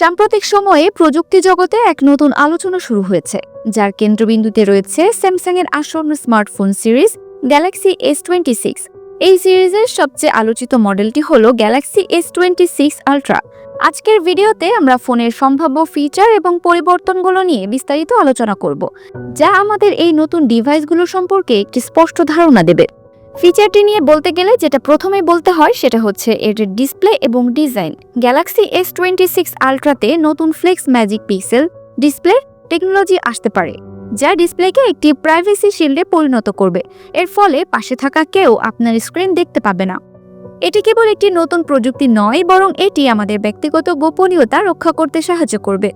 সাম্প্রতিক সময়ে প্রযুক্তি জগতে এক নতুন আলোচনা শুরু হয়েছে, যার কেন্দ্রবিন্দুতে রয়েছে স্যামসাং এর আসন্ন স্মার্টফোন সিরিজ গ্যালাক্সি S26। এই সিরিজের সবচেয়ে আলোচিত মডেলটি হল গ্যালাক্সি S26 আলট্রা। আজকের ভিডিওতে আমরা ফোনের সম্ভাব্য ফিচার এবং পরিবর্তনগুলো নিয়ে বিস্তারিত আলোচনা করব, যা আমাদের এই নতুন ডিভাইসগুলো সম্পর্কে একটি স্পষ্ট ধারণা দেবে। ফিচারটি নিয়ে বলতে গেলে যেটা প্রথমে বলতে হয় সেটা হচ্ছে এর ডিসপ্লে এবং ডিজাইন। গ্যালাক্সি S26 আলট্রাতে নতুন flex magic pixel display technology আসতে পারে, যা ডিসপ্লেকে একটি প্রাইভেসি শিল্ডে পরিণত করবে। এর ফলে পাশে থাকা কেউ আপনার স্ক্রিন দেখতে পাবে না। এটি কেবল একটি নতুন প্রযুক্তি নয়, বরং এটি আমাদের ব্যক্তিগত গোপনীয়তা রক্ষা করতে সাহায্য করবে।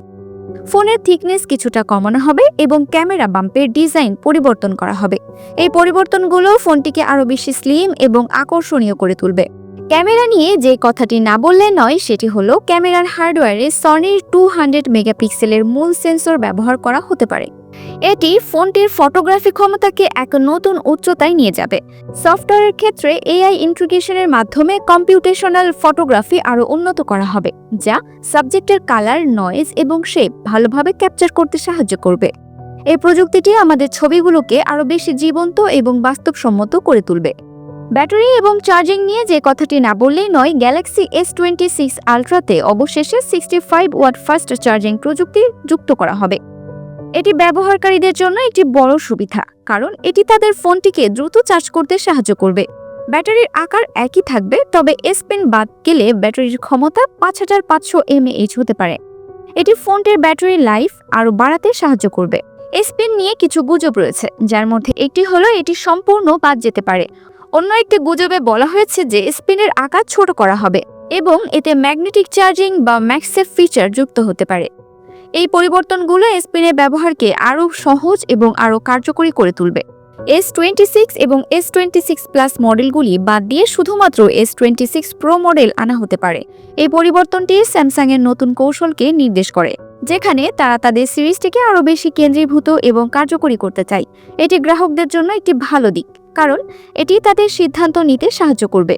ফোনের থিকনেস কিছুটা কমানো হবে এবং ক্যামেরা বাম্পের ডিজাইন পরিবর্তন করা হবে। এই পরিবর্তনগুলো ফোনটিকে আরও বেশি স্লিম এবং আকর্ষণীয় করে তুলবে। ক্যামেরা নিয়ে যে কথাটি না বললে নয় সেটি হলো ক্যামেরার হার্ডওয়্যারে সনির 200 মেগাপিক্সেলের মূল সেন্সর ব্যবহার করা হতে পারে। এটি ফোনটির ফটোগ্রাফি ক্ষমতাকে এক নতুন উচ্চতায় নিয়ে যাবে। সফটওয়্যারের ক্ষেত্রে এআই ইন্টিগ্রেশনের মাধ্যমে কম্পিউটেশনাল ফটোগ্রাফি আরও উন্নত করা হবে, যা সাবজেক্টের কালার, নয়েজ এবং শেপ ভালোভাবে ক্যাপচার করতে সাহায্য করবে। এই প্রযুক্তিটি আমাদের ছবিগুলোকে আরও বেশি জীবন্ত এবং বাস্তবসম্মত করে তুলবে। ব্যাটারি এবং চার্জিং নিয়ে যে কথাটি না বললেই নয়, গ্যালাক্সি S26 আলট্রাতে অবশেষে 65 ওয়াট ফাস্ট চার্জিং প্রযুক্তি যুক্ত করা হবে। এটি ব্যবহারকারীদের জন্য একটি বড় সুবিধা, কারণ এটি তাদের ফোনটিকে দ্রুত চার্জ করতে সাহায্য করবে। ব্যাটারির আকার একই থাকবে, তবে S পেন বাদ গেলে ব্যাটারির ক্ষমতা 5500 mAh হতে পারে। এটি ফোনটির ব্যাটারি লাইফ আরও বাড়াতে সাহায্য করবে। S পেন নিয়ে কিছু গুজব রয়েছে, যার মধ্যে একটি হলো এটি সম্পূর্ণ বাদ যেতে পারে। অন্য একটি গুজবে বলা হয়েছে যে S পেনের আকার ছোট করা হবে এবং এতে ম্যাগনেটিক চার্জিং বা ম্যাগসেফ ফিচার যুক্ত হতে পারে। এই পরিবর্তনগুলো S পেনের ব্যবহারকে আরও সহজ এবং আরও কার্যকরী করে তুলবে। S26 এবং S26 প্লাস মডেলগুলি বাদ দিয়ে শুধুমাত্র S26 প্রো মডেল আনা হতে পারে। এই পরিবর্তনটি স্যামসাং এর নতুন কৌশলকে নির্দেশ করে, যেখানে তারা তাদের সিরিজটিকে আরও বেশি কেন্দ্রীভূত এবং কার্যকরী করতে চায়। এটি গ্রাহকদের জন্য একটি ভালো দিক, কারণ এটি তাদের সিদ্ধান্ত নিতে সাহায্য করবে।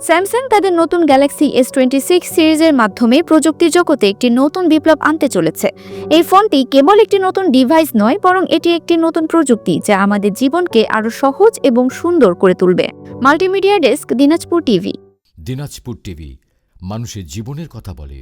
স্যামসাং তাদের নতুন গ্যালাক্সি S26 সিরিজের মাধ্যমে প্রযুক্তির জগতে একটি নতুন বিপ্লব আনতে চলেছে। এই ফোনটি কেবল একটি নতুন ডিভাইস নয়, বরং এটি একটি নতুন প্রযুক্তি যা আমাদের জীবনকে আরও সহজ এবং সুন্দর করে তুলবে। Multimedia desk, Dinajpur TV. Dinajpur TV, মানুষের জীবনের কথা বলে।